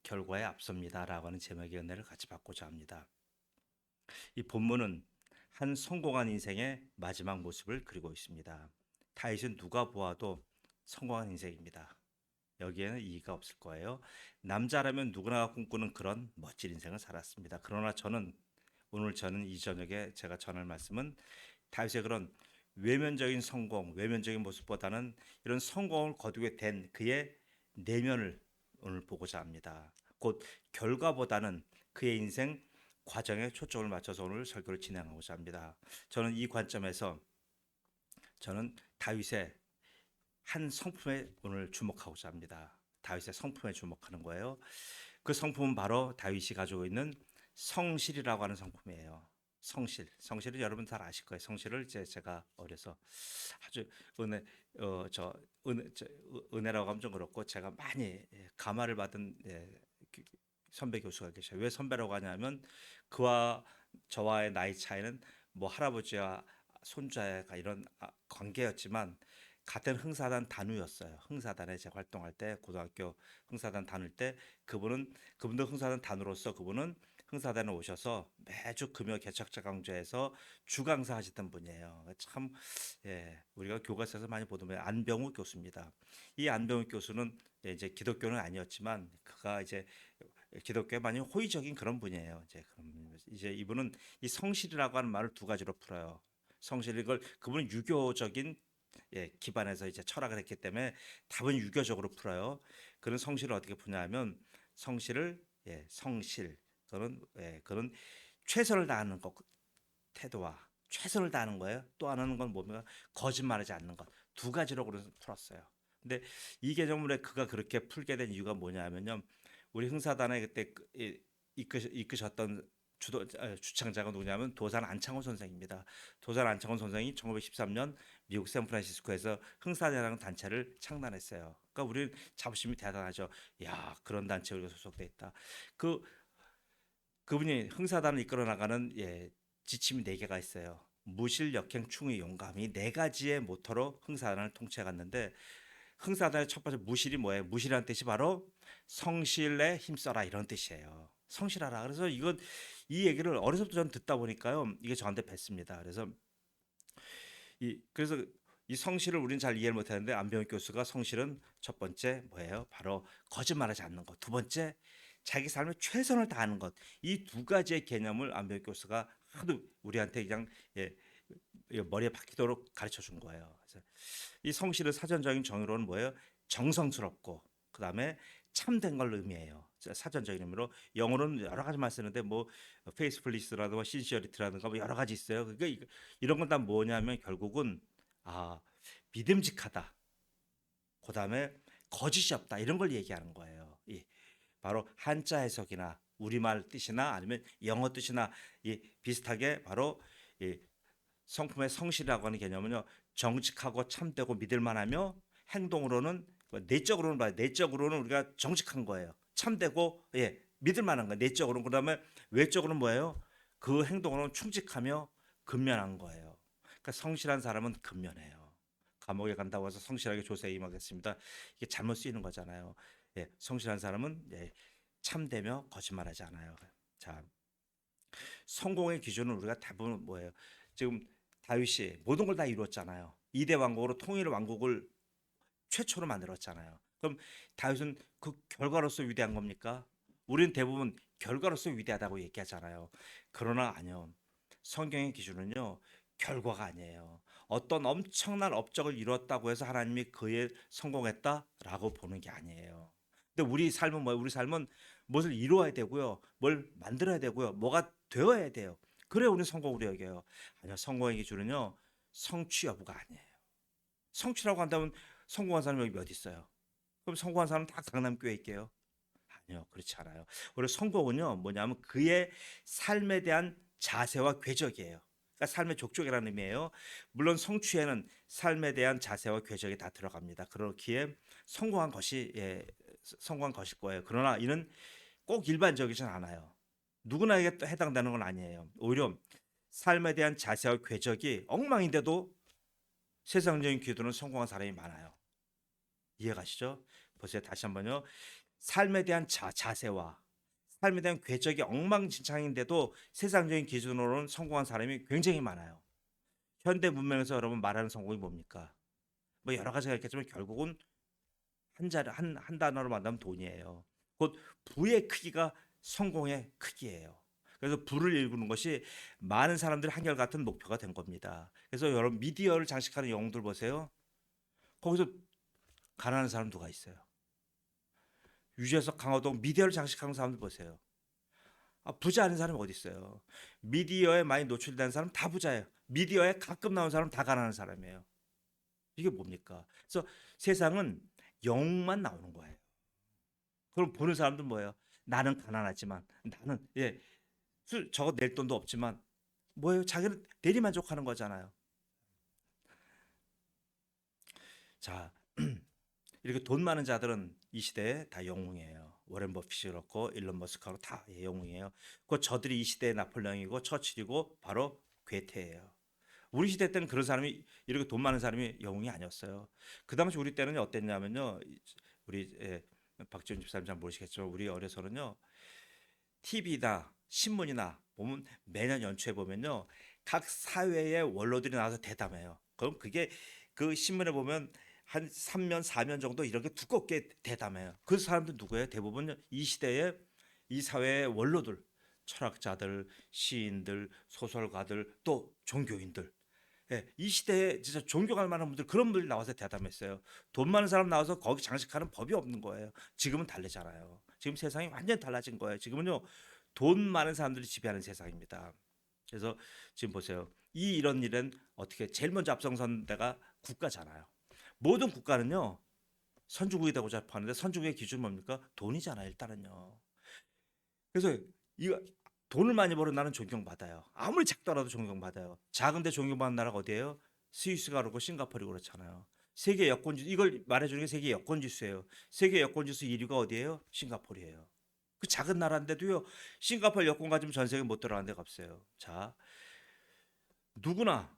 결과에 앞섭니다라고 하는 제목의 은혜를 같이 받고자 합니다. 이 본문은 한 성공한 인생의 마지막 모습을 그리고 있습니다. 다윗은 누가 보아도 성공한 인생입니다. 여기에는 이의가 없을 거예요. 남자라면 누구나 꿈꾸는 그런 멋진 인생을 살았습니다. 그러나 오늘 저는 이 저녁에 제가 전할 말씀은 다윗의 그런 외면적인 성공, 외면적인 모습보다는 이런 성공을 거두게 된 그의 내면을 오늘 보고자 합니다. 곧 결과보다는 그의 인생 과정에 초점을 맞춰서 오늘 설교를 진행하고자 합니다. 저는 이 관점에서 저는 다윗의 한 성품에 오늘 주목하고자 합니다. 다윗의 성품에 주목하는 거예요. 그 성품은 바로 다윗이 가지고 있는 성실이라고 하는 성품이에요. 성실은 여러분 잘 아실 거예요. 성실을 이제 제가 어려서 아주 은혜, 은혜라고 하면 좀 그렇고 제가 많이 감화를 받은 선배 교수가 계셔요. 왜 선배라고 하냐면 그와 저와의 나이 차이는 뭐 할아버지와 손자의 이런 관계였지만 같은 흥사단 단우였어요. 흥사단에 제가 활동할 때 고등학교 흥사단 다닐 때 그분도 흥사단 단우로서 그분은 흥사단에 오셔서 매주 금요 개척자 강좌에서 주강사 하셨던 분이에요. 참 우리가 교과서에서 많이 보던 분 안병우 교수입니다. 이 안병우 교수는 이제 기독교는 아니었지만 그가 이제 기독교에 많이 호의적인 그런 분이에요. 이제 이분은 이 성실이라고 하는 말을 두 가지로 풀어요. 성실 이걸 그분은 유교적인 기반에서 이제 철학을 했기 때문에 답은 유교적으로 풀어요. 그런 성실을 어떻게 푸냐면 성실을 성실 그런 최선을 다하는 것 태도와 최선을 다하는 거예요. 또 하나는 건 뭡니까? 거짓말하지 않는 것. 두 가지로 그래서 풀었어요. 근데 이 개념을 그가 그렇게 풀게 된 이유가 뭐냐면요. 우리 흥사단에 그때 이끄셨던 주창자가 누구냐면 도산 안창호 선생입니다. 도산 안창호 선생이 1913년 미국 샌프란시스코에서 흥사단이라는 단체를 창단했어요. 그러니까 우리는 자부심이 대단하죠. 야, 그런 단체에 우리가 소속돼 있다. 그 그분이 흥사단을 이끌어 나가는 지침이 네 개가 있어요. 무실, 역행, 충의, 용감이 네 가지의 모토로 흥사단을 통치해 갔는데 흥사단의 첫 번째 무실이 뭐예요? 무실이라는 뜻이 바로 성실에 힘써라 이런 뜻이에요. 성실하라. 그래서 이 얘기를 어려서부터 저는 듣다 보니까요. 이게 저한테 뱄습니다. 그래서 이 성실을 우리는 잘 이해를 못하는데 안병희 교수가 성실은 첫 번째 뭐예요? 바로 거짓말하지 않는 것. 두 번째 자기 삶에 최선을 다하는 것. 이 두 가지의 개념을 안병희 교수가 하도 우리한테 그냥 머리에 박히도록 가르쳐 준 거예요. 그래서 이 성실의 사전적인 정의로는 뭐예요? 정성스럽고 그다음에 참된 걸 의미해요. 사전적인 의미로 영어로는 여러 가지 말 쓰는데 뭐 페이스풀리스라든가 신시어리티라든가 뭐 여러 가지 있어요. 그러니까 이런 건 다 뭐냐면 결국은 믿음직하다. 그다음에 거짓이 없다. 이런 걸 얘기하는 거예요. 바로 한자 해석이나 우리말 뜻이나 아니면 영어 뜻이나 비슷하게 바로 이 성품의 성실이라고 하는 개념은요. 정직하고 참되고 믿을 만하며 행동으로는 내적으로는 봐요. 내적으로는 우리가 정직한 거예요. 참되고 믿을 만한 거예요. 내적으로는. 그다음에 외적으로는 뭐예요? 그 행동으로는 충직하며 근면한 거예요. 그러니까 성실한 사람은 근면해요. 감옥에 간다고 해서 성실하게 조사에 임하겠습니다. 이게 잘못 쓰이는 거잖아요. 성실한 사람은 참되며 거짓말하지 않아요. 자, 성공의 기준은 우리가 대부분 뭐예요? 지금 다윗이 모든 걸 다 이루었잖아요. 2대 왕국으로 통일 왕국을 최초로 만들었잖아요. 그럼 다윗은 그 결과로서 위대한 겁니까? 우리는 대부분 결과로서 위대하다고 얘기하잖아요. 그러나 아니요. 성경의 기준은요. 결과가 아니에요. 어떤 엄청난 업적을 이뤘다고 해서 하나님이 그에 성공했다라고 보는 게 아니에요. 근데 우리 삶은 뭐예요? 우리 삶은 무엇을 이루어야 되고요. 뭘 만들어야 되고요. 뭐가 되어야 돼요. 그래 우리는 성공으로 여겨요. 아니요. 성공의 기준은요. 성취 여부가 아니에요. 성취라고 한다면 성공한 사람이 여기 몇 있어요? 그럼 성공한 사람은 다 강남교회에 있게요? 아니요. 그렇지 않아요. 오히려 성공은요. 뭐냐면 그의 삶에 대한 자세와 궤적이에요. 그러니까 삶의 족족이라는 의미예요. 물론 성취에는 삶에 대한 자세와 궤적이 다 들어갑니다. 그렇기에 성공한 것일 거예요. 그러나 이는 꼭 일반적이진 않아요. 누구나에게 해당되는 건 아니에요. 오히려 삶에 대한 자세와 궤적이 엉망인데도 세상적인 기도는 성공한 사람이 많아요. 이해가시죠? 보세요. 다시 한번요. 삶에 대한 자세와 삶에 대한 궤적이 엉망진창인데도 세상적인 기준으로는 성공한 사람이 굉장히 많아요. 현대 문명에서 여러분 말하는 성공이 뭡니까? 뭐 여러 가지가 있겠지만 결국은 한 단어로 말하면 돈이에요. 곧 부의 크기가 성공의 크기예요. 그래서 부를 일구는 것이 많은 사람들이 한결같은 목표가 된 겁니다. 그래서 여러분 미디어를 장식하는 영웅들 보세요. 거기서 가난한 사람 누가 있어요? 유재석, 강호동 미디어를 장식하는 사람들 보세요. 부자 아닌 사람이 어디 있어요? 미디어에 많이 노출된 사람 다 부자예요. 미디어에 가끔 나온 사람 다 가난한 사람이에요. 이게 뭡니까? 그래서 세상은 영웅만 나오는 거예요. 그럼 보는 사람들 뭐예요? 나는 가난하지만 나는 저거 낼 돈도 없지만 뭐예요? 자기는 대리 만족하는 거잖아요. 자, 이렇게 돈 많은 자들은 이 시대에 다 영웅이에요. 워렌 버핏이 그렇고 일론 머스크하고 다 영웅이에요. 그 저들이 이 시대의 나폴레옹이고 처칠이고 바로 괴테예요. 우리 시대 때는 그런 사람이 이렇게 돈 많은 사람이 영웅이 아니었어요. 그 당시 우리 때는 어땠냐면요. 우리 박지원 집사님 잘 모르시겠지만 우리 어려서는요. TV나 신문이나 보면 매년 연초에 보면요. 각 사회의 원로들이 나와서 대담해요. 그럼 그게 그 신문에 보면 한 3면 4면 정도 이렇게 두껍게 대담해요. 그 사람들 누구예요? 대부분 이 시대의 이 사회의 원로들, 철학자들, 시인들, 소설가들, 또 종교인들. 이 시대에 진짜 존경할 만한 분들 그런 분들이 나와서 대담했어요. 돈 많은 사람 나와서 거기 장식하는 법이 없는 거예요. 지금은 다르잖아요. 지금 세상이 완전히 달라진 거예요. 지금은요 돈 많은 사람들이 지배하는 세상입니다. 그래서 지금 보세요. 이런 일은 어떻게 제일 먼저 앞장선 데가 국가잖아요. 모든 국가는요 선진국이 되고 자하는데 선진국의 기준 뭡니까? 돈이잖아요. 일단은요. 그래서 이거 돈을 많이 버는 나라는 존경받아요. 아무리 작더라도 존경받아요. 작은데 존경받는 나라가 어디예요? 스위스가 그렇고 싱가포르가 그렇잖아요. 세계 여권지수 이걸 말해주는 게 세계 여권지수예요. 세계 여권지수 1위가 어디예요? 싱가포르예요. 그 작은 나라인데도요. 싱가포르 여권 가지면 전 세계 못 들어가는 데가 없어요. 자, 누구나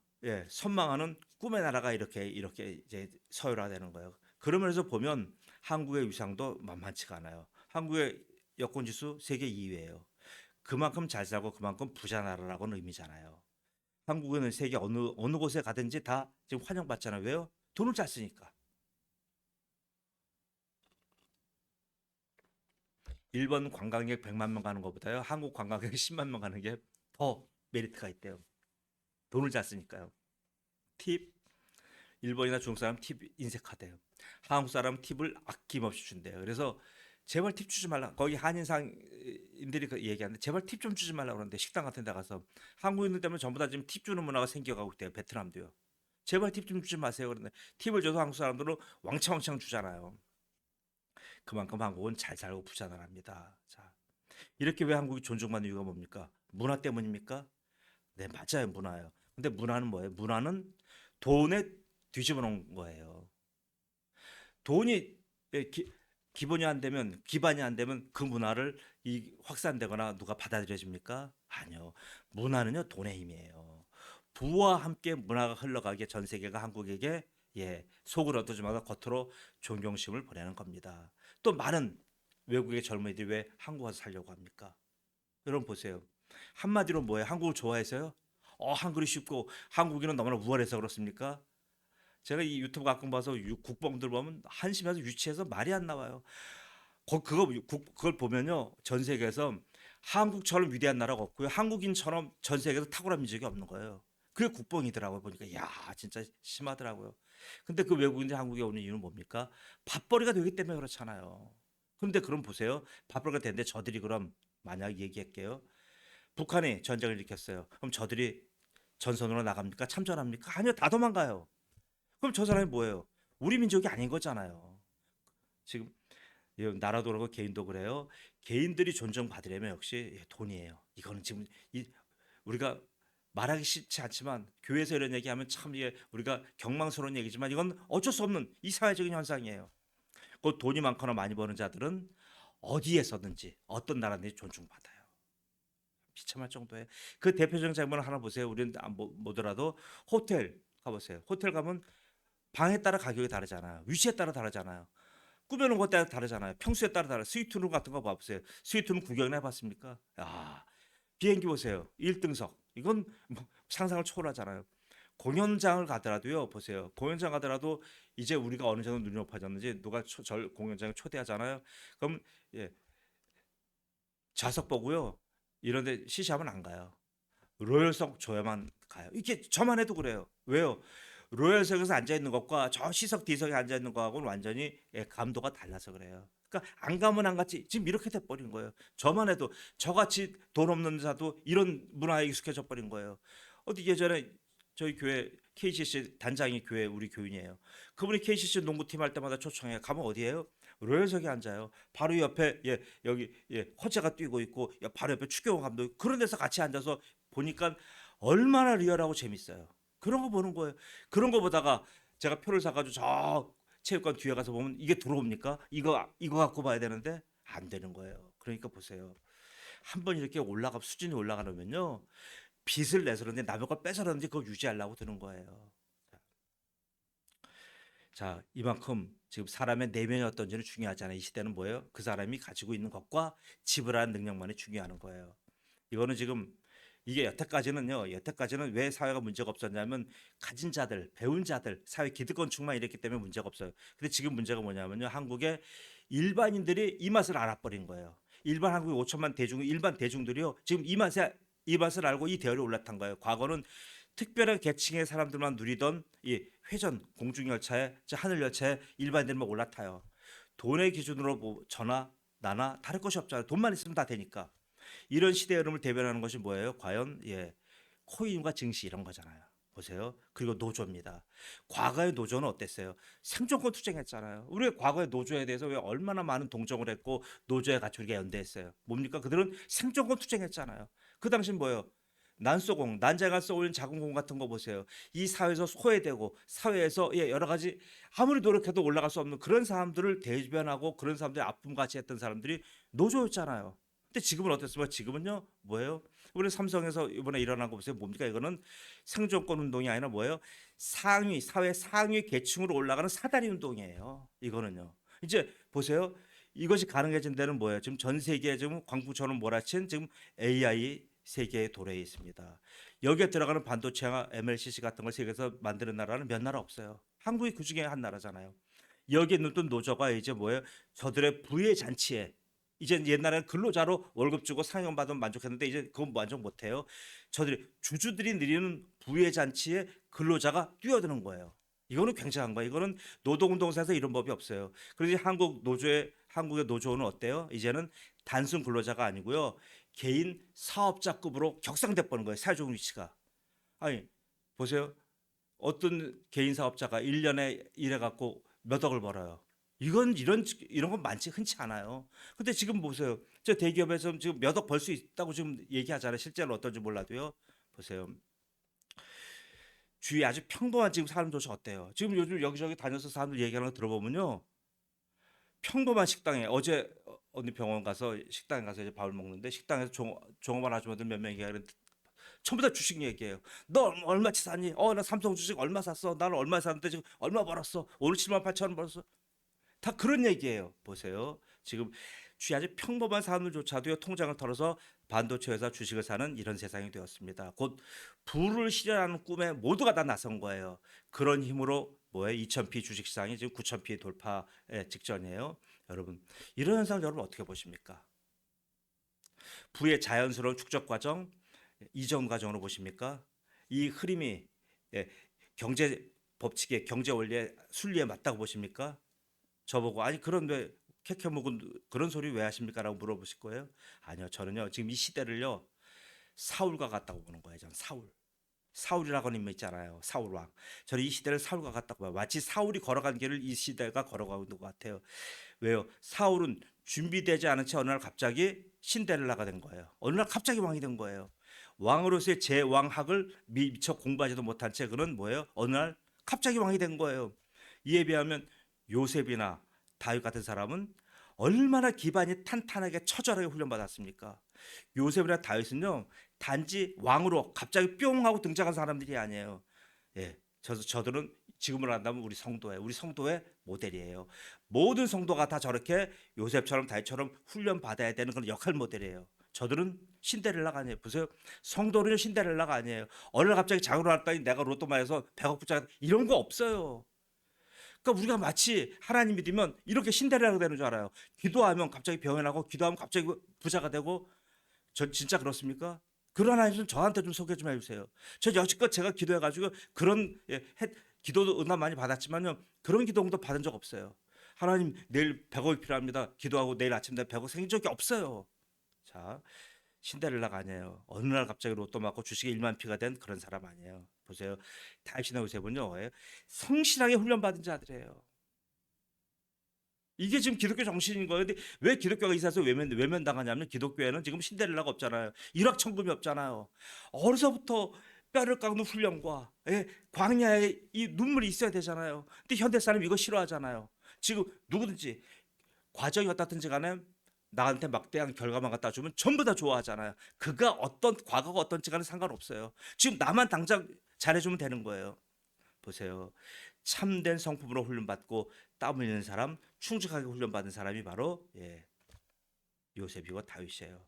선망하는 꿈의 나라가 이렇게 이제 서열화되는 거예요. 그러면서 보면 한국의 위상도 만만치가 않아요. 한국의 여권지수 세계 2위예요. 그만큼 잘 살고 그만큼 부자 나라라고는 의미잖아요. 한국은 세계 어느 곳에 가든지 다 지금 환영받잖아요. 왜요? 돈을 잘 쓰니까. 일본 관광객 100만 명 가는 것보다요. 한국 관광객 10만 명 가는 게 더 메리트가 있대요. 돈을 잘 쓰니까요. 팁. 일본이나 중국 사람 팁 인색하대요. 한국 사람 팁을 아낌없이 준대요. 그래서 제발 팁 주지 말라. 거기 한인상인들이 그 얘기하는데 제발 팁 좀 주지 말라 그러는데 식당 같은 데 가서 한국인들 때문에 전부 다 지금 팁 주는 문화가 생겨가고 있대요. 베트남도요. 제발 팁 좀 주지 마세요. 그런데 팁을 줘도 한국 사람들은 왕창왕창 주잖아요. 그만큼 한국은 잘 살고 부자 나라입니다. 자, 이렇게 왜 한국이 존중받는 이유가 뭡니까? 문화 때문입니까? 네, 맞아요. 문화예요. 근데 문화는 뭐예요? 문화는 돈에 뒤집어 놓은 거예요. 돈이 기본이 안 되면 기반이 안 되면 그 문화를 확산되거나 누가 받아들여집니까? 아니요. 문화는요 돈의 힘이에요. 부와 함께 문화가 흘러가게 전 세계가 한국에게 속을 얻어주마다 겉으로 존경심을 보내는 겁니다. 또 많은 외국의 젊은이들이 왜 한국 와서 살려고 합니까? 여러분 보세요. 한마디로 뭐예요? 한국을 좋아해서요? 한글이 쉽고 한국인은 너무나 우월해서 그렇습니까? 제가 이 유튜브 가끔 봐서 국뽕들 보면 한심해서 유치해서 말이 안 나와요. 그걸 보면요. 전 세계에서 한국처럼 위대한 나라가 없고요. 한국인처럼 전 세계에서 탁월한 민족이 없는 거예요. 그게 국뽕이더라고요. 보니까 야 진짜 심하더라고요. 근데 그 외국인들이 한국에 오는 이유는 뭡니까? 밥벌이가 되기 때문에 그렇잖아요. 그런데 그럼 보세요. 밥벌이가 되는데 저들이 그럼 만약 얘기할게요. 북한이 전쟁을 일으켰어요. 그럼 저들이 전선으로 나갑니까? 참전합니까? 아니요. 다 도망가요. 그럼 저 사람이 뭐예요? 우리 민족이 아닌 거잖아요. 지금 나라도 그렇고 개인도 그래요. 개인들이 존중받으려면 역시 돈이에요. 이거는 지금 우리가 말하기 쉽지 않지만 교회에서 이런 얘기하면 참 이게 우리가 경망스러운 얘기지만 이건 어쩔 수 없는 이 사회적인 현상이에요. 그 돈이 많거나 많이 버는 자들은 어디에서든지 어떤 나라든지 존중받아요. 비참할 정도에 그 대표적인 장면을 하나 보세요. 우리는 뭐더라도 호텔 가보세요. 호텔 가면 방에 따라 가격이 다르잖아요. 위치에 따라 다르잖아요. 꾸며놓은 것 따라 다르잖아요. 평소에 따라 다르. 스위트룸 같은 거 봐보세요. 스위트룸 구경해 봤습니까? 비행기 보세요. 1등석. 이건 뭐 상상을 초월하잖아요. 공연장을 가더라도요. 보세요. 공연장 가더라도 이제 우리가 어느 정도 눈이 높아졌는지 누가 절 공연장에 초대하잖아요. 그럼 예, 좌석 보고요. 이런데 시시하면 안 가요. 로열석 줘야만 가요. 이게 저만 해도 그래요. 왜요? 로열석에서 앉아 있는 것과 저 시석 D석에 앉아 있는 거하고는 완전히 감도가 달라서 그래요. 그러니까 안 가면 안 갔지. 지금 이렇게 돼 버린 거예요. 저만 해도 저같이 돈 없는 자도 이런 문화에 익숙해져 버린 거예요. 어디 예전에 저희 교회 KCC 단장이 교회 우리 교인이에요. 그분이 KCC 농구팀 할 때마다 초청해. 가면 어디예요? 로열석에 앉아요. 바로 옆에 여기 호재가 뛰고 있고 바로 옆에 추경호 감독 그런 데서 같이 앉아서 보니까 얼마나 리얼하고 재밌어요. 그런 거 보는 거예요. 그런 거 보다가 제가 표를 사가지고 저 체육관 뒤에 가서 보면 이게 들어옵니까? 이거 갖고 봐야 되는데 안 되는 거예요. 그러니까 보세요. 한번 이렇게 수준이 올라가려면요. 빚을 내서 그런데 남의 걸 뺏어 그런지 그거 유지하려고 드는 거예요. 자, 이만큼 지금 사람의 내면이 어떤지는 중요하잖아요. 이 시대는 뭐예요? 그 사람이 가지고 있는 것과 지불하는 능력만이 중요한 거예요. 이거는 지금 이게 여태까지는 왜 사회가 문제가 없었냐면 가진 자들, 배운 자들, 사회 기득권층만 이랬기 때문에 문제가 없어요. 근데 지금 문제가 뭐냐면요. 한국의 일반인들이 이 맛을 알아버린 거예요. 일반 한국의 5천만 일반 대중들이요. 지금 이 맛을 알고 이 대열에 올라탄 거예요. 과거는 특별한 계층의 사람들만 누리던 이 회전 공중열차에 하늘열차에 일반인들만 올라타요. 돈의 기준으로 뭐 저나 나나 다를 것이 없잖아요. 돈만 있으면 다 되니까. 이런 시대의 흐름을 대변하는 것이 뭐예요? 과연 코인과 증시 이런 거잖아요. 보세요. 그리고 노조입니다. 과거의 노조는 어땠어요? 생존권 투쟁했잖아요. 우리 과거의 노조에 대해서 왜 얼마나 많은 동정을 했고 노조에 같이 우리가 연대했어요. 뭡니까? 그들은 생존권 투쟁했잖아요. 그 당시 뭐예요? 난소공, 난자가 쏘는 작은 공 같은 거 보세요. 이 사회에서 소외되고 사회에서 여러 가지 아무리 노력해도 올라갈 수 없는 그런 사람들을 대변하고 그런 사람들의 아픔 같이 했던 사람들이 노조였잖아요. 근데 지금은 어땠습니까? 지금은요, 뭐예요? 우리 삼성에서 이번에 일어난 거 보세요. 뭡니까? 이거는 생존권 운동이 아니라 뭐예요? 사회 상위 계층으로 올라가는 사다리 운동이에요. 이거는요. 이제 보세요. 이것이 가능해진 데는 뭐예요? 지금 전 세계에 지금 광풍처럼 몰아친 지금 AI 세계의 도래에 있습니다. 여기에 들어가는 반도체와 MLCC 같은 걸 세계에서 만드는 나라는 몇 나라 없어요. 한국이 그 중에 한 나라잖아요. 여기에 있는 또 노조가 이제 뭐예요? 저들의 부의 잔치에 이제 옛날에는 근로자로 월급 주고 상여금 받으면 만족했는데 이제 그건 만족 못해요. 주주들이 누리는 부의 잔치에 근로자가 뛰어드는 거예요. 이거는 굉장한 거예요. 이거는 노동운동사에서 이런 법이 없어요. 그래서 한국의 노조는 어때요? 이제는 단순 근로자가 아니고요. 개인 사업자급으로 격상돼 버는 거예요. 사회적 위치가. 아니, 보세요. 어떤 개인 사업자가 1년에 일해 갖고 몇 억을 벌어요. 이런 건 흔치 않아요. 근데 지금 보세요. 저 대기업에서 지금 몇 억 벌 수 있다고 지금 얘기하잖아요. 실제로 어떤지 몰라도요. 보세요. 주위에 아주 평범한 지금 사람조차 어때요? 지금 요즘 여기저기 다녀서 사람들 얘기하는 거 들어보면요. 평범한 식당에 어제 어느 병원 가서 식당에 가서 이제 밥을 먹는데 식당에서 종업원 아주머니들 몇 명이 얘기하는데 전부 다 주식 얘기해요. 너 얼마치 샀니? 나 삼성 주식 얼마 샀어? 나는 얼마 샀는데 지금 얼마 벌었어? 오늘 7만 8천 원 벌었어? 다 그런 얘기예요. 보세요. 지금 아주 평범한 사람들조차도 통장을 털어서 반도체 회사 주식을 사는 이런 세상이 되었습니다. 곧 부를 실현하는 꿈에 모두가 다 나선 거예요. 그런 힘으로 2,000피 주식시장이 지금 9,000피 돌파에 직전이에요. 여러분, 이런 현상 여러분 어떻게 보십니까? 부의 자연스러운 축적 과정, 이전 과정으로 보십니까? 이 흐름이 경제 법칙에 경제 원리에 순리에 맞다고 보십니까? 저보고 아니 그런데 캐캐 묵은 그런 소리 왜 하십니까? 라고 물어보실 거예요. 아니요. 저는요. 지금 이 시대를요. 사울과 같다고 보는 거예요. 저는 사울이라고 하는 인물 있잖아요. 사울왕. 저는 이 시대를 사울과 같다고 봐요. 마치 사울이 걸어간 길을 이 시대가 걸어가고 있는 것 같아요. 왜요? 사울은 준비되지 않은 채 어느 날 갑자기 신데렐라가 된 거예요. 어느 날 갑자기 왕이 된 거예요. 왕으로서의 제왕학을 미처 공부하지도 못한 채 그는 뭐예요? 어느 날 갑자기 왕이 된 거예요. 이에 비하면 요셉이나 다윗 같은 사람은 얼마나 기반이 탄탄하게 처절하게 훈련받았습니까? 요셉이나 다윗은요 단지 왕으로 갑자기 뿅 하고 등장한 사람들이 아니에요. 저들은 지금으로 한다면 우리 성도의 모델이에요. 모든 성도가 다 저렇게 요셉처럼 다윗처럼 훈련 받아야 되는 그런 역할 모델이에요. 저들은 신데렐라가 아니에요. 보세요. 성도는 신데렐라가 아니에요. 어느 날 갑자기 장으로 왔더니 내가 로또 마에서 100억 부자 이런 거 없어요. 그러니까 우리가 마치 하나님 믿으면 이렇게 신데렐라가 되는 줄 알아요. 기도하면 갑자기 병이 나고 기도하면 갑자기 부자가 되고 저 진짜 그렇습니까? 그런 하나님 좀 저한테 좀 소개 좀 해주세요. 저 여지껏 제가 기도해가지고 그런 기도도 응답 많이 받았지만요. 그런 기도 응답 받은 적 없어요. 하나님 내일 100억이 필요합니다. 기도하고 내일 아침 내 100억 생긴 적이 없어요. 자, 신데렐라가 아니에요. 어느 날 갑자기 로또 맞고 주식이 1만 피가 된 그런 사람 아니에요. 보세요. 다윗이나 요셉은요. 성실하게 훈련받은 자들이에요. 이게 지금 기독교 정신인 거예요. 근데 왜 기독교가 이 사회에서 외면당하냐면 기독교에는 지금 신데렐라가 없잖아요. 일확천금이 없잖아요. 어려서부터 뼈를 깎는 훈련과 광야에 이 눈물이 있어야 되잖아요. 근데 현대 사람 이거 싫어하잖아요. 지금 누구든지 과정이 어떻든지 간에 나한테 막대한 결과만 갖다 주면 전부 다 좋아하잖아요. 그가 어떤 과거가 어떤지 간에 상관없어요. 지금 나만 당장 잘해주면 되는 거예요. 보세요. 참된 성품으로 훈련받고 땀 흘리는 사람, 충직하게 훈련받은 사람이 바로 요셉이고 다윗이에요.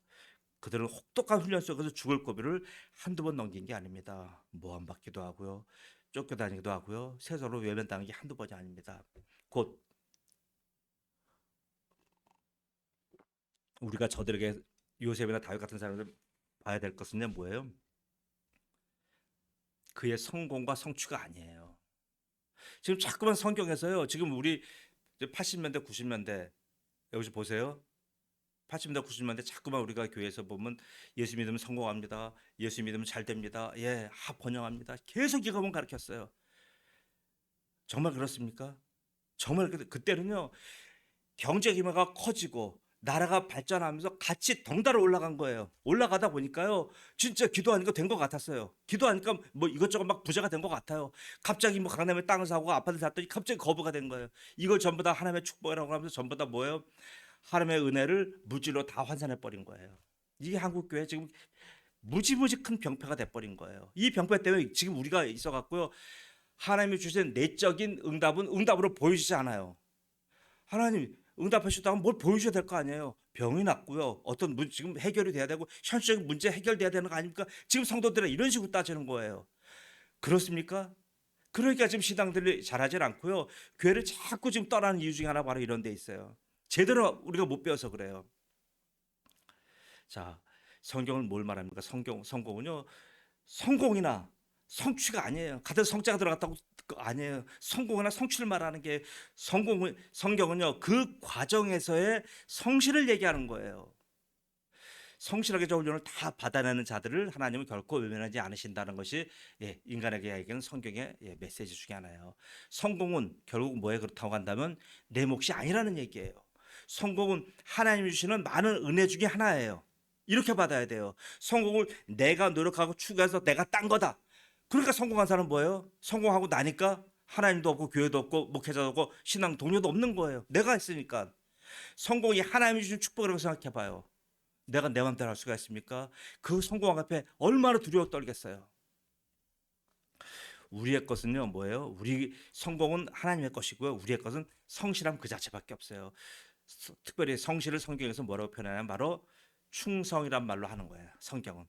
그들은 혹독한 훈련 속에서 죽을 고비를 한두 번 넘긴 게 아닙니다. 모함받기도 하고요. 쫓겨다니기도 하고요. 세서로 외면당한 게 한두 번이 아닙니다. 곧 우리가 저들에게 요셉이나 다윗 같은 사람들 봐야 될 것은요 뭐예요? 그의 성공과 성취가 아니에요. 지금 자꾸만 성경에서요. 지금 우리 80년대 90년대 여기서 보세요. 80년대 90년대 자꾸만 우리가 교회에서 보면 예수 믿으면 성공합니다. 예수 믿으면 잘 됩니다. 번영합니다. 계속 이거만 가르쳤어요. 정말 그렇습니까? 정말 그때는요. 경제 규모가 커지고 나라가 발전하면서 같이 덩달아 올라간 거예요. 올라가다 보니까요. 진짜 기도하니까 된 것 같았어요. 기도하니까 뭐 이것저것 막 부자가 된 것 같아요. 갑자기 뭐 강남에 땅을 사고 아파트 샀더니 갑자기 거부가 된 거예요. 이걸 전부 다 하나님의 축복이라고 하면서 전부 다 뭐예요? 하나님의 은혜를 물질로 다 환산해 버린 거예요. 이게 한국 교회 지금 무지무지 큰 병폐가 돼 버린 거예요. 이 병폐 때문에 지금 우리가 있어 갖고요. 하나님이 주신 내적인 응답은 응답으로 보이지 않아요. 하나님 응답하셨다면 뭘 보여줘야 될 거 아니에요. 병이 났고요. 어떤 지금 해결이 돼야 되고 현실적인 문제 해결돼야 되는 거 아닙니까? 지금 성도들은 이런 식으로 따지는 거예요. 그렇습니까? 그러니까 지금 신앙들이 잘하질 않고요. 교회를 자꾸 지금 떠나는 이유 중에 하나 바로 이런 데 있어요. 제대로 우리가 못 배워서 그래요. 자, 성경은 뭘 말합니까? 성공은요. 성공이나 성취가 아니에요. 같은 성자가 들어갔다고 아니에요. 성공이나 성취를 말하는 게 성경은요. 그 과정에서의 성실을 얘기하는 거예요. 성실하게 저 훈련을 다 받아내는 자들을 하나님은 결코 외면하지 않으신다는 것이 인간에게 얘기하는 성경의 메시지 중에 하나예요. 성공은 결국 뭐에 그렇다고 한다면 내 몫이 아니라는 얘기예요. 성공은 하나님이 주시는 많은 은혜 중에 하나예요. 이렇게 받아야 돼요. 성공을 내가 노력하고 추구해서 내가 딴 거다. 그러니까 성공한 사람은 뭐예요? 성공하고 나니까 하나님도 없고 교회도 없고 목회자도 없고 신앙 동료도 없는 거예요. 내가 했으니까. 성공이 하나님이 주신 축복이라고 생각해 봐요. 내가 내 맘대로 할 수가 있습니까? 그 성공 앞에 얼마나 두려워 떨겠어요. 우리의 것은요 뭐예요? 우리 성공은 하나님의 것이고요. 우리의 것은 성실함 그 자체밖에 없어요. 특별히 성실을 성경에서 뭐라고 표현하냐면 바로 충성이란 말로 하는 거예요. 성경은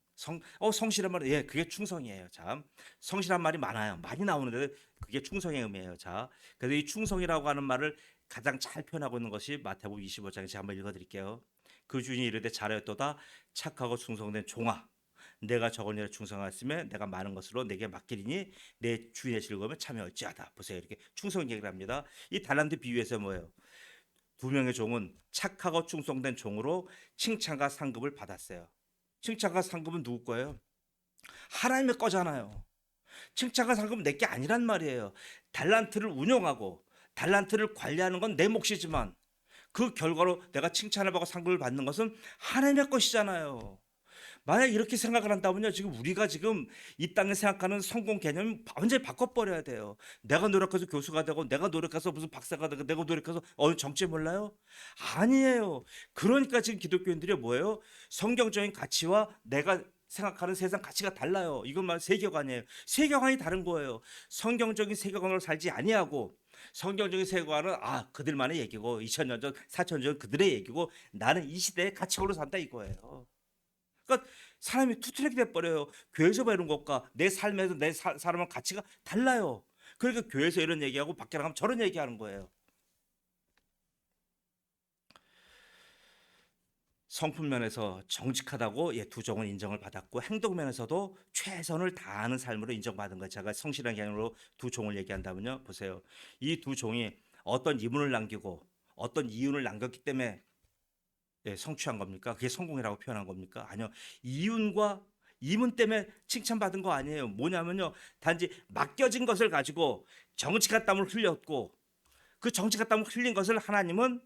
성실한 말, 그게 충성이에요. 자, 성실한 말이 많아요. 많이 나오는데 그게 충성의 의미예요. 자, 그래서 이 충성이라고 하는 말을 가장 잘 표현하고 있는 것이 마태복음 25장에 제가 한번 읽어드릴게요. 그 주인이 이르되 잘하였도다 착하고 충성된 종아 내가 적은 일에 충성하였으면 내가 많은 것으로 내게 맡기리니 내 주인의 즐거움에 참여할지어다. 보세요. 이렇게 충성 얘기를 합니다. 이 달란트 비유에서 뭐예요? 두 명의 종은 착하고 충성된 종으로 칭찬과 상급을 받았어요. 칭찬과 상급은 누구 거예요? 하나님의 거잖아요. 칭찬과 상급은 내 게 아니란 말이에요. 달란트를 운용하고 달란트를 관리하는 건 내 몫이지만 그 결과로 내가 칭찬을 받고 상급을 받는 것은 하나님의 것이잖아요. 만약 이렇게 생각을 한다면요, 지금 우리가 지금 이 땅에 생각하는 성공 개념 완전히 바꿔버려야 돼요. 내가 노력해서 교수가 되고, 내가 노력해서 무슨 박사가 되고, 내가 노력해서 어느 정치 몰라요? 아니에요. 그러니까 지금 기독교인들이 뭐예요? 성경적인 가치와 내가 생각하는 세상 가치가 달라요. 이건 말 세계관이에요. 세계관이 다른 거예요. 성경적인 세계관으로 살지 아니하고 성경적인 세계관은 그들만의 얘기고 2000년 전, 4000년 전 그들의 얘기고 나는 이 시대의 가치관으로 산다 이거예요. 그러니까 사람이 투트랙이 돼버려요. 교회에서 배우는 것과 내 삶에서 내 사람은 가치가 달라요. 그러니까 교회에서 이런 얘기하고 밖에 나가면 저런 얘기하는 거예요. 성품 면에서 정직하다고 두 종은 인정을 받았고 행동 면에서도 최선을 다하는 삶으로 인정받은 거예요. 제가 성실한 개념으로 두 종을 얘기한다면요. 보세요. 이 두 종이 어떤 이문을 남기고 어떤 이윤을 남겼기 때문에 성취한 겁니까? 그게 성공이라고 표현한 겁니까? 아니요. 이윤과 이문 때문에 칭찬받은 거 아니에요. 뭐냐면요. 단지 맡겨진 것을 가지고 정직한 땀을 흘렸고 그 정직한 땀을 흘린 것을 하나님은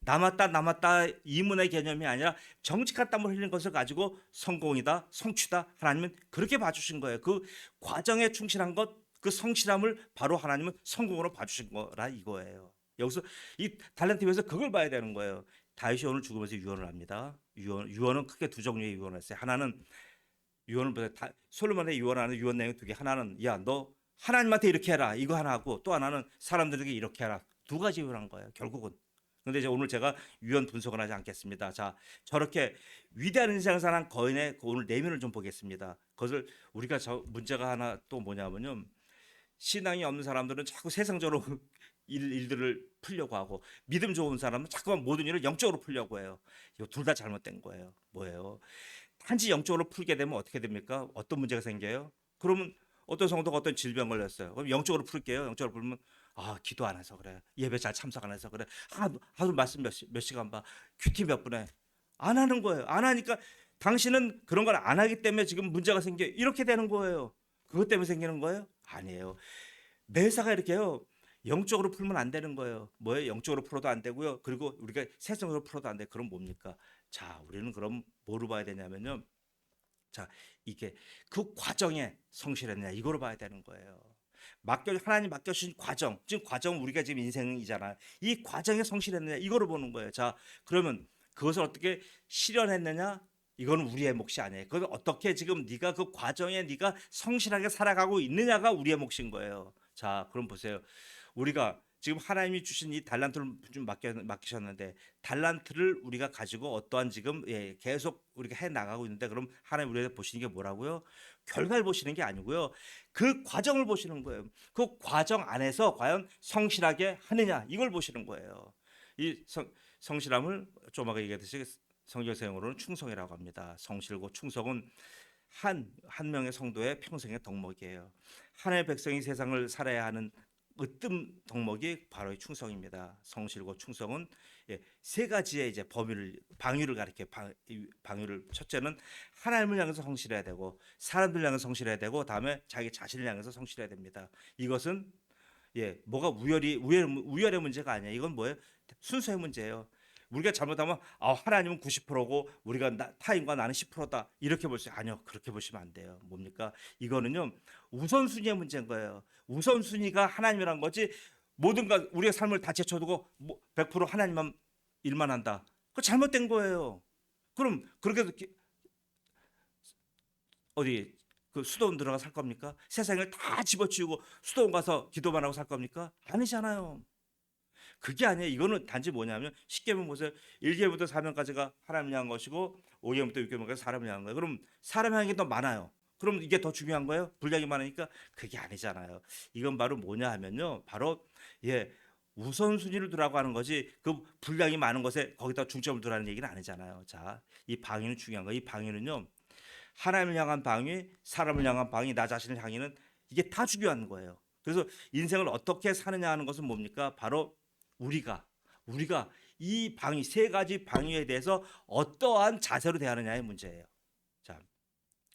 남았다 이문의 개념이 아니라 정직한 땀을 흘린 것을 가지고 성공이다 성취다 하나님은 그렇게 봐주신 거예요. 그 과정에 충실한 것 그 성실함을 바로 하나님은 성공으로 봐주신 거라 이거예요. 여기서 이 달란트에서 그걸 봐야 되는 거예요. 다윗이 오늘 죽으면서 유언을 합니다. 유언은 크게 두 종류의 유언을 했어요. 하나는 유언을 보세요. 솔로몬의 유언하는 유언 내용 두 개. 하나는 야 너 하나님한테 이렇게 해라 이거 하나 하고 또 하나는 사람들에게 이렇게 해라 두 가지 유언한 거예요. 결국은. 근데 이제 오늘 제가 유언 분석을 하지 않겠습니다. 자, 저렇게 위대한 인생을 사는 거인의 오늘 내면을 좀 보겠습니다. 그것을 우리가 문제가 하나 또 뭐냐면요. 신앙이 없는 사람들은 자꾸 세상적으로 일들을 풀려고 하고 믿음 좋은 사람은 자꾸만 모든 일을 영적으로 풀려고 해요. 이거 둘 다 잘못된 거예요. 뭐예요? 단지 영적으로 풀게 되면 어떻게 됩니까? 어떤 문제가 생겨요? 그러면 어떤 성도가 어떤 질병 걸렸어요. 그럼 영적으로 풀게요. 영적으로 풀면 기도 안 해서 그래. 예배 잘 참석 안 해서 그래. 하루 말씀 몇 시간 봐. 큐티 몇 분에 안 하는 거예요. 안 하니까 당신은 그런 걸 안 하기 때문에 지금 문제가 생겨 이렇게 되는 거예요. 그것 때문에 생기는 거예요? 아니에요. 매사가 이렇게요. 영적으로 풀면 안 되는 거예요. 뭐예요? 영적으로 풀어도 안 되고요. 그리고 우리가 세상으로 풀어도 안 돼. 그럼 뭡니까? 자, 우리는 그럼 뭐로 봐야 되냐면요. 자, 이게 그 과정에 성실했냐 이거로 봐야 되는 거예요. 하나님 맡겨주신 과정, 지금 과정 우리가 지금 인생이잖아. 이 과정에 성실했느냐 이거로 보는 거예요. 자, 그러면 그것을 어떻게 실현했느냐? 이거는 우리의 몫이 아니에요. 그걸 어떻게 지금 네가 그 과정에 네가 성실하게 살아가고 있느냐가 우리의 몫인 거예요. 자, 그럼 보세요. 우리가 지금 하나님이 주신 이 달란트를 좀 맡기셨는데 달란트를 우리가 가지고 어떠한 지금 계속 우리가 해 나가고 있는데 그럼 하나님 우리가 보시는 게 뭐라고요? 결과를 보시는 게 아니고요. 그 과정을 보시는 거예요. 그 과정 안에서 과연 성실하게 하느냐 이걸 보시는 거예요. 이 성실함을 좀 아까 얘기했듯이 성경사용으로는 충성이라고 합니다. 성실고 충성은 한 명의 성도의 평생의 덕목이에요. 하나님의 백성이 세상을 살아야 하는 으뜸 덕목이 바로 이 충성입니다. 성실고 충성은 세 가지의 이제 방위를 가리켜 방위를 첫째는 하나님을 향해서 성실해야 되고 사람들 향해서 성실해야 되고 다음에 자기 자신을 향해서 성실해야 됩니다. 이것은 뭐가 우열의 문제가 아니에요. 이건 뭐예요? 순서의 문제예요. 우리가 잘못하면 하나님은 90%고 우리가 타인과 나는 10%다 이렇게 볼 수 아니요 그렇게 보시면 안 돼요. 뭡니까? 이거는요 우선순위의 문제인 거예요. 우선순위가 하나님이란 거지 모든 것 우리의 삶을 다 제쳐두고 100% 하나님만 일만 한다. 그거 잘못된 거예요. 그럼 그렇게 어디 그 수도원 들어가 살 겁니까? 세상을 다 집어치우고 수도원 가서 기도만 하고 살 겁니까? 아니잖아요. 그게 아니에요. 이거는 단지 뭐냐면 십계명 보세요. 1계명부터 4명까지가 하나님을 향한 것이고 5계명부터 6계명까지 사람을 향한 거예요. 그럼 사람 향한 게 더 많아요. 그럼 이게 더 중요한 거예요? 분량이 많으니까 그게 아니잖아요. 이건 바로 뭐냐 하면요. 바로 우선순위를 두라고 하는 거지 그 분량이 많은 것에 거기다 중점을 두라는 얘기는 아니잖아요. 자, 이 방위는 중요한 거예요. 이 방위는요. 하나님을 향한 방위, 사람을 향한 방위, 나 자신을 향하는 이게 다 중요한 거예요. 그래서 인생을 어떻게 사느냐 하는 것은 뭡니까? 바로 우리가 이 방위 세 가지 방위에 대해서 어떠한 자세로 대하느냐의 문제예요. 자,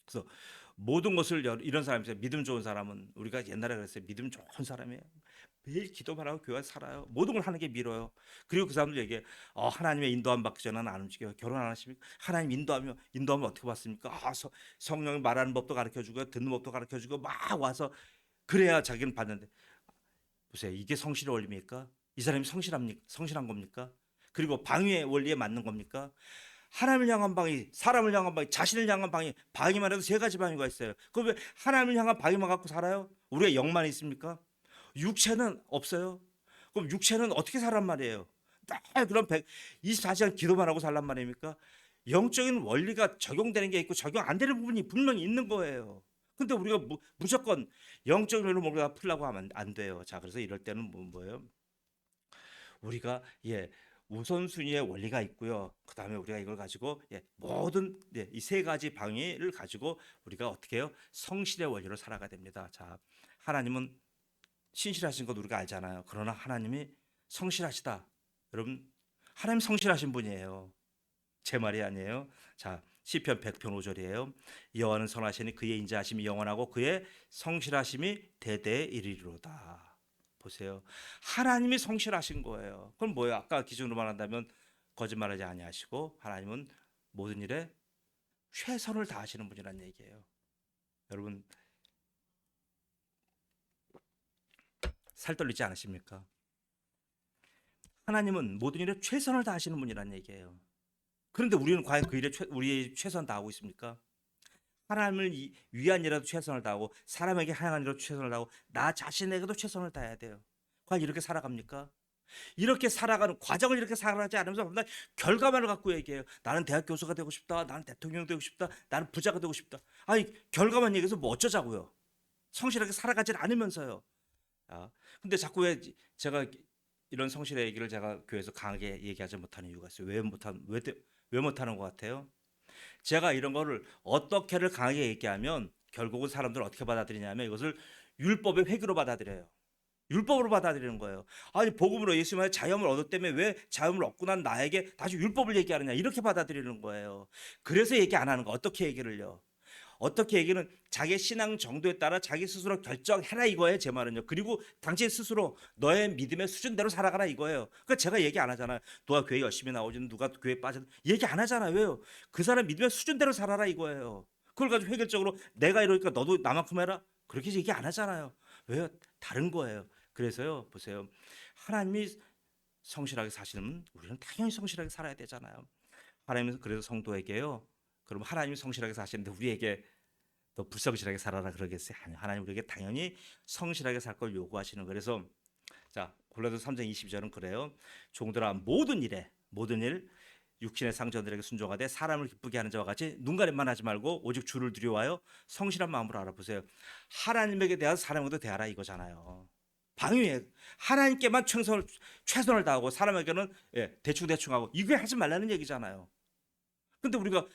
그래서 모든 것을 이런 사람이 있어요. 믿음 좋은 사람은 우리가 옛날에 그랬어요. 믿음 좋은 사람이에요. 매일 기도만 하고 교회 살아요. 모든 걸 하는 게 밀어요. 그리고 그 사람들 얘기해. 하나님의 인도함 받기 전에는 안 움직여요. 결혼 안 하십니까? 하나님 인도하면 어떻게 받습니까? 성령이 말하는 법도 가르쳐주고 듣는 법도 가르쳐주고 막 와서 그래야 자기는 받는데 보세요. 이게 성실의 원리입니까? 이 사람이 성실한 겁니까? 그리고 방위의 원리에 맞는 겁니까? 하나님을 향한 방위, 사람을 향한 방위, 자신을 향한 방위만 해도 세 가지 방위가 있어요. 그럼 왜 하나님을 향한 방위만 갖고 살아요? 우리가 영만 있습니까? 육체는 없어요. 그럼 육체는 어떻게 살란 말이에요? 그럼 24시간 기도만 하고 살란 말입니까? 영적인 원리가 적용되는 게 있고 적용 안 되는 부분이 분명히 있는 거예요. 근데 우리가 무조건 영적인 원리로 뭔가 풀려고 하면 안 돼요. 자, 그래서 이럴 때는 뭐예요? 우리가 우선순위의 원리가 있고요. 그 다음에 우리가 이걸 가지고 모든 이 세 가지 방위를 가지고 우리가 어떻게 해요? 성실의 원리로 살아가야 됩니다. 자, 하나님은 신실하신 것 우리가 알잖아요. 그러나 하나님이 성실하시다. 여러분, 하나님 성실하신 분이에요. 제 말이 아니에요. 자, 시편 100편 5절이에요. 여호와는 선하시니 그의 인자하심이 영원하고 그의 성실하심이 대대에 이르리로다. 보세요. 하나님이 성실하신 거예요. 그럼 뭐예요? 아까 기준으로 말한다면 거짓말하지 아니하시고 하나님은 모든 일에 최선을 다하시는 분이라는 얘기예요. 여러분, 살 떨리지 않으십니까? 하나님은 모든 일에 최선을 다하시는 분이라는 얘기예요. 그런데 우리는 과연 그 일에 우리의 최선 다하고 있습니까? 하나님을 위한 일에도 최선을 다하고 사람에게 향한 일에도 최선을 다하고 나 자신에게도 최선을 다해야 돼요. 과연 이렇게 살아갑니까? 이렇게 살아가는 과정을 이렇게 살아가지 않으면서 맨날 결과만을 갖고 얘기해요. 나는 대학 교수가 되고 싶다. 나는 대통령 되고 싶다. 나는 부자가 되고 싶다. 아니 결과만 얘기해서 뭐 어쩌자고요. 성실하게 살아가질 않으면서요. 근데 자꾸 왜 제가 이런 성실의 얘기를 제가 교회에서 강하게 얘기하지 못하는 이유가 있어요. 왜 못하는 것 같아요? 제가 이런 거를 어떻게를 강하게 얘기하면 결국은 사람들은 어떻게 받아들이냐면 이것을 율법의 회귀로 받아들여요. 율법으로 받아들이는 거예요. 아니 복음으로 예수님의 자유함을 얻었다며 왜 자유함을 얻고 난 나에게 다시 율법을 얘기하느냐 이렇게 받아들이는 거예요. 그래서 얘기 안 하는 거. 어떻게 얘기를요? 어떻게 얘기는 자기 신앙 정도에 따라 자기 스스로 결정해라 이거예요. 제 말은요. 그리고 당신 스스로 너의 믿음의 수준대로 살아가라 이거예요. 그러니까 제가 얘기 안 하잖아요. 누가 교회 열심히 나오지는 누가 교회 빠져 얘기 안 하잖아요. 왜요? 그 사람 믿음의 수준대로 살아라 이거예요. 그걸 가지고 획일적으로 내가 이러니까 너도 나만큼 해라 그렇게 얘기 안 하잖아요. 왜요? 다른 거예요. 그래서요. 보세요. 하나님이 성실하게 사시는 우리는 당연히 성실하게 살아야 되잖아요. 하나님은 그래서 성도에게요. 그럼 하나님이 성실하게 사시는데 우리에게 또 불성실하게 살아라 그러겠어요? 아니, 하나님 우리에게 당연히 성실하게 살 걸 요구하시는 거예요. 그래서 자 골로새 3장 22절은 그래요. 종들아 모든 일 육신의 상전들에게 순종하되 사람을 기쁘게 하는 자와 같이 눈가림만 하지 말고 오직 주를 두려워하여 성실한 마음으로 알아보세요. 하나님에게 대해서 사람에게도 대하라 이거잖아요. 방위에 하나님께만 최선을 다하고 사람에게는 대충 하고 이거 하지 말라는 얘기잖아요. 근데 우리가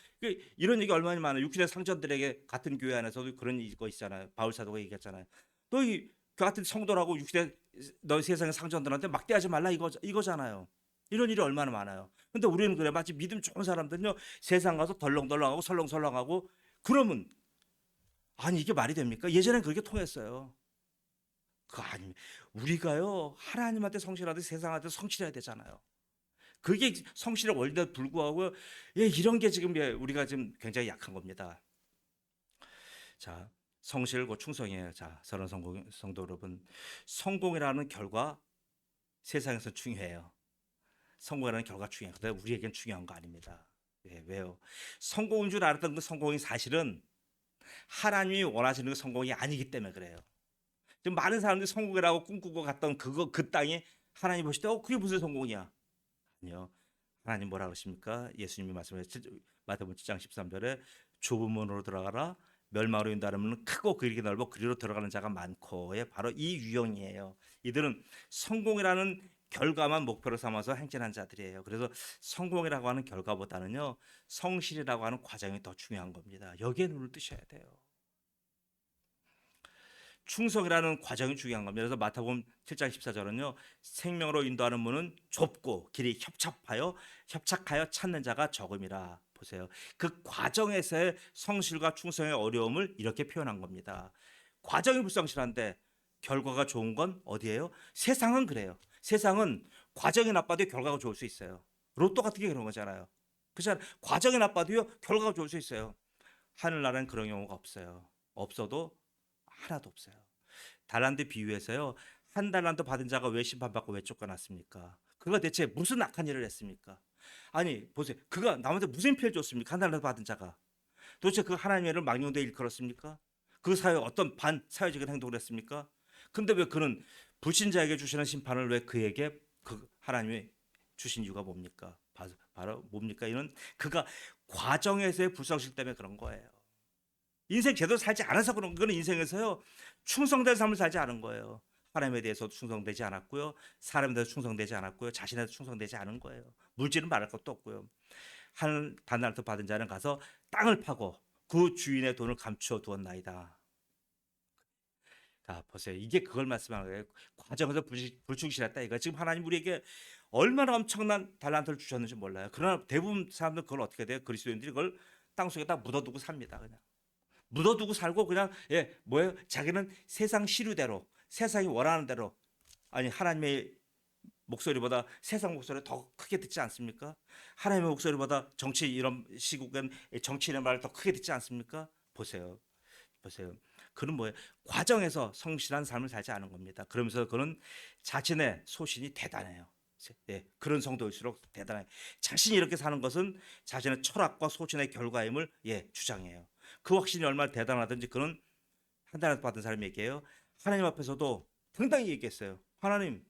이런 얘기 얼마나 많아요. 육신의 상전들에게 같은 교회 안에서도 그런 거 있잖아요. 바울 사도가 얘기했잖아요. 너희 같은 성도라고 육신의 너 세상의 상전들한테 막대하지 말라 이거잖아요. 이런 일이 얼마나 많아요. 근데 우리는 그래 마치 믿음 좋은 사람들은요 세상 가서 덜렁덜렁하고 설렁설렁하고 그러면 아니 이게 말이 됩니까? 예전엔 그렇게 통했어요. 그거 아닙니다. 우리가요 하나님한테 성실하듯 세상한테 성실해야 되잖아요. 그게 성실의 원리에 불구하고 이런 게 지금 우리가 지금 굉장히 약한 겁니다. 자, 성실과 충성이에요. 자, 사랑하는 성도 여러분, 성공이라는 결과 세상에서 중요해요. 성공이라는 결과 중요해요. 근데 우리에겐 중요한 거 아닙니다. 왜요? 성공인 줄 알았던 그 성공이 사실은 하나님이 원하시는 그 성공이 아니기 때문에 그래요. 지금 많은 사람들이 성공이라고 꿈꾸고 갔던 그 땅이 하나님 보실 때 그게 무슨 성공이야? 아니요. 하나님 뭐라 그러십니까? 예수님이 말씀하셨죠. 마태복음 7장 13절에 좁은 문으로 들어가라. 멸망으로 인도하는 크고 그리기 넓어 그리로 들어가는 자가 많고의 바로 이 유형이에요. 이들은 성공이라는 결과만 목표로 삼아서 행진한 자들이에요. 그래서 성공이라고 하는 결과보다는요 성실이라고 하는 과정이 더 중요한 겁니다. 여기에 눈을 뜨셔야 돼요. 충성이라는 과정이 중요한 겁니다. 그래서 마태복음 7장 14절은요. 생명으로 인도하는 문은 좁고 길이 협착하여 찾는 자가 적음이라. 보세요. 그 과정에서의 성실과 충성의 어려움을 이렇게 표현한 겁니다. 과정이 불성실한데 결과가 좋은 건 어디예요? 세상은 그래요. 세상은 과정이 나빠도 결과가 좋을 수 있어요. 로또 같은 게 그런 거잖아요. 그렇잖아요. 과정이 나빠도요 결과가 좋을 수 있어요. 하늘나라는 그런 경우가 없어요. 없어도 하나도 없어요. 달란트 비유에서요. 한 달란트 받은 자가 왜 심판받고 왜 쫓겨났습니까? 그가 대체 무슨 악한 일을 했습니까? 아니 보세요. 그가 남한테 무슨 피해를 줬습니까? 한 달란트 받은 자가. 도대체 그 하나님의 일을 망령되이 일컬었습니까? 그 사회 어떤 반사회적인 행동을 했습니까? 근데 왜 그는 불신자에게 주시는 심판을 왜 그에게 그 하나님이 주신 이유가 뭡니까? 바로 뭡니까? 이는 그가 과정에서의 불성실 때문에 그런 거예요. 인생 제대로 살지 않아서 그런 거는 인생에서요 충성된 삶을 살지 않은 거예요. 하나님에 대해서 충성되지 않았고요, 사람에 대해서 충성되지 않았고요, 자신에 대해서 충성되지 않은 거예요. 물질은 말할 것도 없고요. 한 달란트 받은 자는 가서 땅을 파고 그 주인의 돈을 감추어 두었나이다. 자, 보세요. 이게 그걸 말씀하는 거예요. 과정에서 불충실했다 이거. 지금 하나님 우리에게 얼마나 엄청난 달란트를 주셨는지 몰라요. 그러나 대부분 사람들 그걸 어떻게 돼요? 그리스도인들이 그걸 땅속에다 묻어두고 삽니다. 그냥 묻어두고 살고 그냥 뭐예요? 자기는 세상 시류대로 세상이 원하는 대로, 아니 하나님의 목소리보다 세상 목소리 더 크게 듣지 않습니까? 하나님의 목소리보다 정치 이런 시국엔 정치인의 말을 더 크게 듣지 않습니까? 보세요. 보세요. 그는 뭐예요? 과정에서 성실한 삶을 살지 않은 겁니다. 그러면서 그는 자신의 소신이 대단해요. 그런 성도일수록 대단해요. 자신이 이렇게 사는 것은 자신의 철학과 소신의 결과임을 주장해요. 그 확신이 얼마나 대단하든지 그는 한 달에 받은 사람이 얘기해요. 하나님 앞에서도 당당히 얘기했어요. 하나님,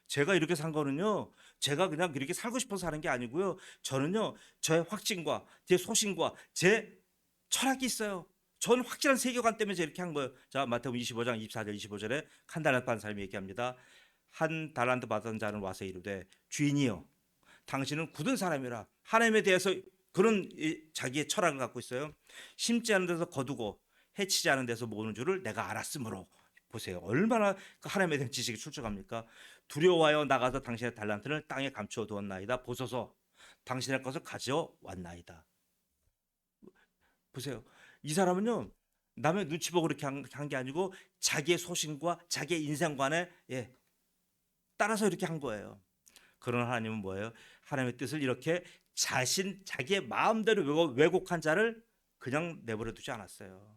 제가 이렇게 산 거는요, 제가 그냥 이렇게 살고 싶어서 사는 게 아니고요, 저는요 저의 확신과 제 소신과 제 철학이 있어요. 전 확실한 세계관 때문에 이렇게 한 거예요. 자, 마태복음 25장 24절 25절에 한 달란트 받은 사람이 얘기합니다. 한 달란트 받은 자는 와서 이르되 주인이여, 당신은 굳은 사람이라 하나님에 대해서 그런 자기의 철학을 갖고 있어요. 심지 않은 데서 거두고 해치지 않은 데서 모으는 줄을 내가 알았으므로. 보세요. 얼마나 그 하나님에 대한 지식이 출중합니까? 두려워하여 나가서 당신의 달란트를 땅에 감추어 두었나이다. 보소서, 당신의 것을 가져왔나이다. 보세요. 이 사람은요 남의 눈치 보고 그렇게 한 게 아니고 자기의 소신과 자기의 인생관에 따라서 이렇게 한 거예요. 그러나 하나님은 뭐예요? 하나님의 뜻을 이렇게 자기의 마음대로 왜곡한 자를 그냥 내버려 두지 않았어요.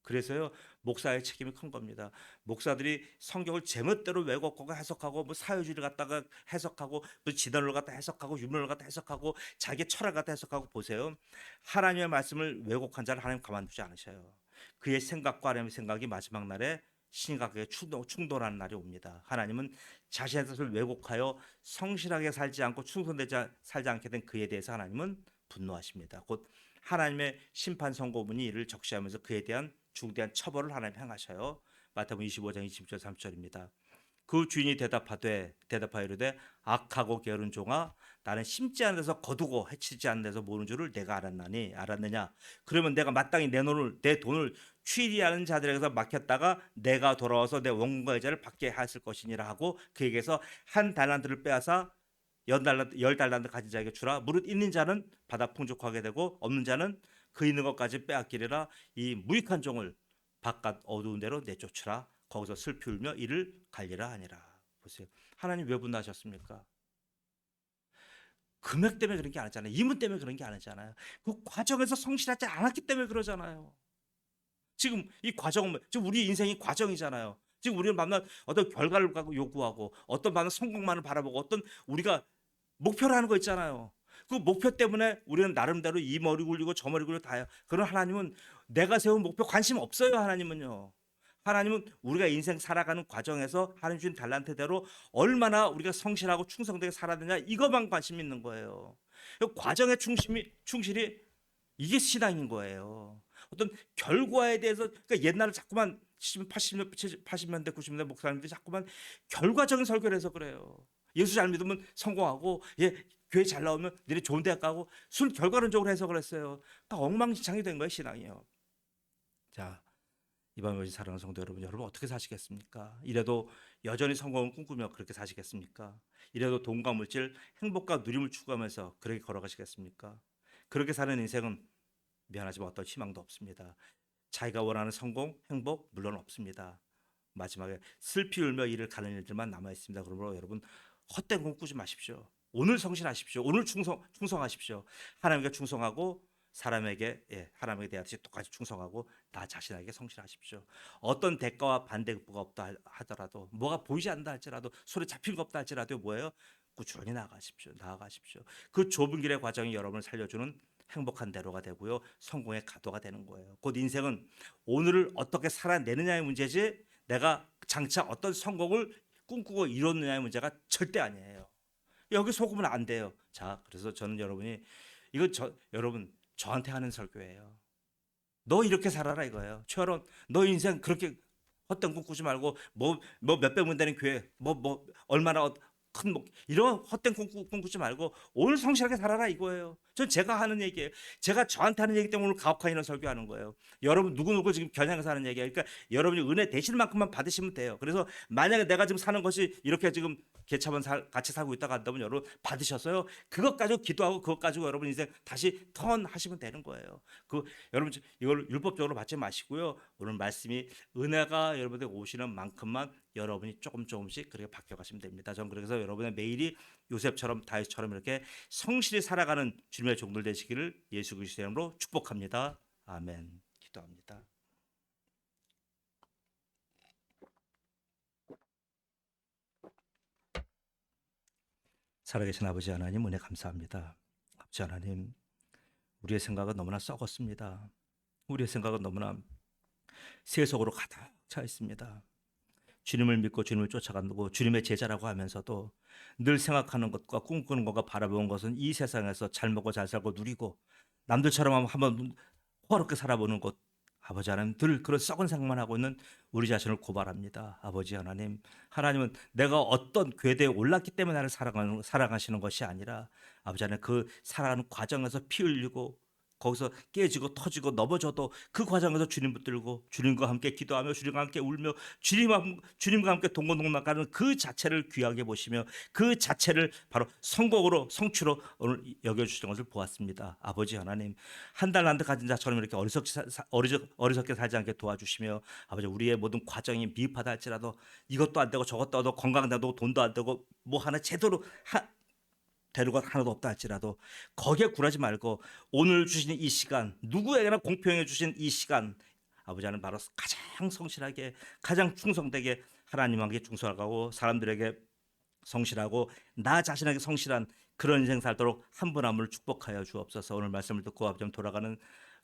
그래서요 목사의 책임이 큰 겁니다. 목사들이 성경을 제멋대로 왜곡하고 해석하고 뭐 사회주의를 갖다가 해석하고 뭐 진화론을 갖다 해석하고 유물을 갖다 해석하고 자기 철학을 갖다 해석하고. 보세요. 하나님의 말씀을 왜곡한 자를 하나님 가만두지 않으셔요. 그의 생각과 하나님의 생각이 마지막 날에 심각하게 충돌하는 날이 옵니다. 하나님은 자신의 뜻을 왜곡하여 성실하게 살지 않고 살지 않게 된 그에 대해서 하나님은 분노하십니다. 곧 하나님의 심판 선고문이 이를 적시하면서 그에 대한 중대한 처벌을 하나님 행하셔요. 마태복음 25장 20절 30절입니다. 그 주인이 대답하여 이르되 악하고 게으른 종아, 나는 심지 않은 데서 거두고 해치지 않는 데서 모르는 줄을 내가 알았느냐? 그러면 내가 마땅히 내 돈을 취리하는 자들에게서 맡겼다가 내가 돌아와서 내 원금과 이자를 받게 하였을 것이니라 하고 그에게서 한 달란트를 빼앗아 열 달란트 가진 자에게 주라. 무릇 있는 자는 받아 풍족하게 되고 없는 자는 그 있는 것까지 빼앗기리라. 이 무익한 종을 바깥 어두운 데로 내쫓으라. 거기서 슬피 울며 이를 갈리라 하니라. 보세요. 하나님 왜 분노하셨습니까? 금액 때문에 그런 게 아니잖아요. 이문 때문에 그런 게 아니잖아요. 그 과정에서 성실하지 않았기 때문에 그러잖아요. 지금 이 과정은 지금 우리 인생이 과정이잖아요. 지금 우리는 만난 어떤 결과를 갖고 요구하고 어떤 만난 성공만을 바라보고 어떤 우리가 목표를 하는 거 있잖아요. 그 목표 때문에 우리는 나름대로 이 머리 굴리고 저 머리 굴리고 다 해요. 그러나 하나님은 내가 세운 목표 관심 없어요. 하나님은요. 하나님은 우리가 인생 살아가는 과정에서 하나님 주신 달란트대로 얼마나 우리가 성실하고 충성되게 살았느냐 이것만 관심 있는 거예요. 그 과정의 충실이 이게 신앙인 거예요. 어떤 결과에 대해서 그러니까 옛날에 자꾸만 80년대 90년대 목사님들이 자꾸만 결과적인 설교를 해서 그래요. 예수 잘 믿으면 성공하고 교회 잘 나오면 너네 좋은 대학 가고 순 결과론적으로 해석을 했어요. 다 엉망진창이 된 거예요 신앙이요. 자, 이번 오신 사랑하는 성도 여러분 어떻게 사시겠습니까? 이래도 여전히 성공을 꿈꾸며 그렇게 사시겠습니까? 이래도 돈과 물질, 행복과 누림을 추구하면서 그렇게 걸어가시겠습니까? 그렇게 사는 인생은 미안하지만 어떤 희망도 없습니다. 자기가 원하는 성공, 행복 물론 없습니다. 마지막에 슬피 울며 이를 가는 일들만 남아 있습니다. 그러므로 여러분 헛된 꿈 꾸지 마십시오. 오늘 성실하십시오. 오늘 충성하십시오. 하나님께 충성하고 하나님에게 대하듯이 똑같이 충성하고 나 자신에게 성실하십시오. 어떤 대가와 반대가 없다 하더라도 뭐가 보이지 않는다 할지라도 손에 잡힌 거 없다 할지라도 뭐예요? 꾸준히 나아가십시오. 그 좁은 길의 과정이 여러분을 살려주는 행복한 대로가 되고요. 성공의 가도가 되는 거예요. 곧 인생은 오늘을 어떻게 살아내느냐의 문제지 내가 장차 어떤 성공을 꿈꾸고 이뤘느냐의 문제가 절대 아니에요. 여기 속으면 안 돼요. 자, 그래서 저는 여러분이 여러분 저한테 하는 설교예요. 너 이렇게 살아라 이거예요. 최하론, 너 인생 그렇게 헛된 꿈 꾸지 말고 뭐 몇백 명 되는 교회 뭐 얼마나 큰 이런 헛된 꿈 꾸지 말고 오늘 성실하게 살아라 이거예요. 전 제가 하는 얘기예요. 제가 저한테 하는 얘기 때문에 오늘 가혹한 이런 설교하는 거예요. 여러분 누구누구 지금 겨냥해서 하는 얘기예요. 그러니까 여러분이 은혜 되실 만큼만 받으시면 돼요. 그래서 만약에 내가 지금 사는 것이 이렇게 지금 개차만 같이 살고 있다가 한다면 여러분 받으셨어요. 그것 가지고 기도하고 그것 가지고 여러분 인생 다시 턴하시면 되는 거예요. 여러분 이걸 율법적으로 받지 마시고요. 오늘 말씀이 은혜가 여러분들 오시는 만큼만 여러분이 조금씩 그렇게 바뀌어가시면 됩니다. 전 그래서 여러분의 매일이 요셉처럼 다윗처럼 이렇게 성실히 살아가는 주님의 종들 되시기를 예수 그리스도의 이름으로 축복합니다. 아멘. 기도합니다. 살아계신 아버지 하나님 은혜 감사합니다. 아버지 하나님, 우리의 생각은 너무나 썩었습니다. 우리의 생각은 너무나 세속으로 가득 차 있습니다. 주님을 믿고 주님을 쫓아가고 주님의 제자라고 하면서도 늘 생각하는 것과 꿈꾸는 것과 바라보는 것은 이 세상에서 잘 먹고 잘 살고 누리고 남들처럼 한번 호화롭게 살아보는 것. 아버지 하나님, 늘 그런 썩은 생각만 하고 있는 우리 자신을 고발합니다. 아버지 하나님, 하나님은 내가 어떤 궤대에 올랐기 때문에 나를 사랑하시는 것이 아니라 아버지 하나님, 그 살아가는 과정에서 피 흘리고 거기서 깨지고 터지고 넘어져도 그 과정에서 주님 붙들고 주님과 함께 기도하며 주님과 함께 울며 주님과 함께 동고동락하는 그 자체를 귀하게 보시며 그 자체를 바로 성공으로 성취로 오늘 여겨주시는 것을 보았습니다. 아버지 하나님, 한 달란트 가진 자처럼 이렇게 어리석게 살지 않게 도와주시며 아버지, 우리의 모든 과정이 미흡하다 할지라도 이것도 안 되고 저것도 안 되고 건강도 안 되고 돈도 안 되고 뭐 하나 제대로 대로가 하나도 없다 할지라도 거기에 굴하지 말고 오늘 주신 이 시간, 누구에게나 공평해 주신 이 시간, 아버지 하나님, 바로 가장 성실하게 가장 충성되게 하나님에게 충성하고 사람들에게 성실하고 나 자신에게 성실한 그런 인생 살도록 한 분 한 분을 축복하여 주옵소서. 오늘 말씀을 듣고 앞좀 돌아가는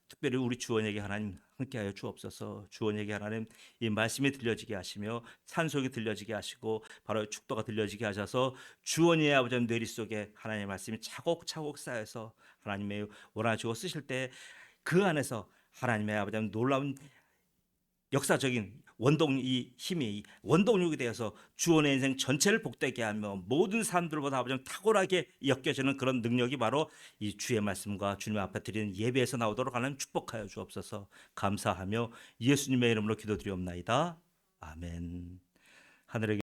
특별히 우리 주원에게 하나님 함께하여 주옵소서. 주원에게 하나님 이 말씀이 들려지게 하시며 찬송이 들려지게 하시고 바로 축도가 들려지게 하셔서 주원의 아버지 뇌리 속에 하나님의 말씀이 차곡차곡 쌓여서 하나님의 원하시고 쓰실 때 그 안에서 하나님의 아버지 놀라운 역사적인 이 힘이 원동력이 되어서 주원의 인생 전체를 복되게 하며 모든 사람들보다 아버지 탁월하게 엮여지는 그런 능력이 바로 이 주의 말씀과 주님 앞에 드리는 예배에서 나오도록 하는 축복하여 주옵소서. 감사하며 예수님의 이름으로 기도드리옵나이다. 아멘. 하늘에